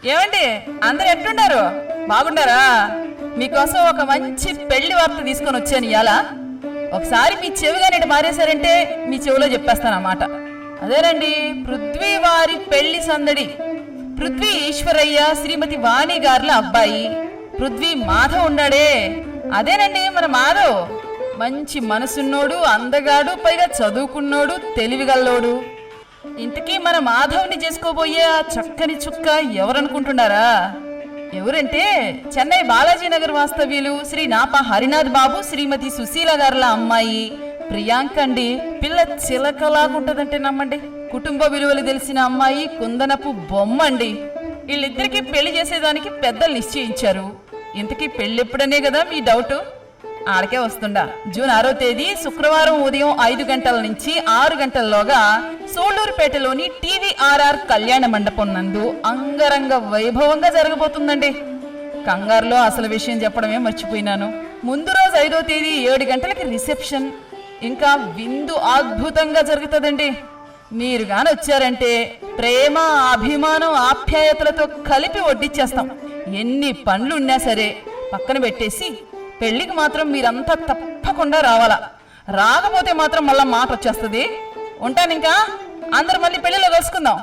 ఏమండి, అందరు ఎట్లున్నారు? బాగుండారా? మీకోసం ఒక మంచి పెళ్లి వార్త తీసుకొని వచ్చాను ఇవాళ. ఒకసారి మీ చెవిగా నేటి మారేశారంటే మీ చెవిలో చెప్పేస్తానన్నమాట. అదేనండి, పృథ్వీ వారి పెళ్లి సందడి. పృథ్వీ ఈశ్వరయ్య శ్రీమతి వాణి గారుల అబ్బాయి పృథ్వీ మాధవ్ ఉన్నాడే, అదేనండి మన మాధవ్. మంచి మనసున్నోడు, అందగాడు, పైగా చదువుకున్నోడు, తెలివిగల్లోడు. ఇంతకీ మన మాధవ్ని చేసుకోబోయే ఆ చక్కని చుక్క ఎవరనుకుంటున్నారా? ఎవరంటే చెన్నై బాలాజీ నగర్ వాస్తవ్యులు శ్రీ నాపా హరినాథ్ బాబు శ్రీమతి సుశీల గారుల అమ్మాయి ప్రియాంక అండి. పిల్ల చిలకలాగుంటదంటే నమ్మండి. కుటుంబ విలువలు తెలిసిన అమ్మాయి, కుందనపు బొమ్మ అండి. వీళ్ళిద్దరికీ పెళ్లి చేసేదానికి పెద్దలు నిశ్చయించారు. ఇంతకీ పెళ్లి ఎప్పుడనే కదా మీ డౌట్? ఆడకే వస్తుండా. జూన్ 6వ తేదీ శుక్రవారం ఉదయం 5 గంటల నుంచి 6 గంటల్లోగా సోళ్లూరుపేటలోని TVRR కళ్యాణ మండపం నందు అంగరంగ వైభవంగా జరగబోతుందండి. కంగారులో అసలు విషయం చెప్పడమే మర్చిపోయినాను. ముందు రోజు 5వ తేదీ 7 గంటలకి రిసెప్షన్, ఇంకా విందు అద్భుతంగా జరుగుతుందండి. మీరు గాని వచ్చారంటే ప్రేమ, అభిమానం, ఆప్యాయతలతో కలిపి వడ్డిచ్చేస్తాం. ఎన్ని పనులు ఉన్నా సరే పక్కన పెట్టేసి పెళ్లికి మాత్రం మీరంతా తప్పకుండా రావాలా. రాకపోతే మాత్రం మళ్ళా మాట వచ్చేస్తుంది. ఉంటాను ఇంకా. అందరు మళ్ళీ పెళ్లిలో కలుసుకుందాం.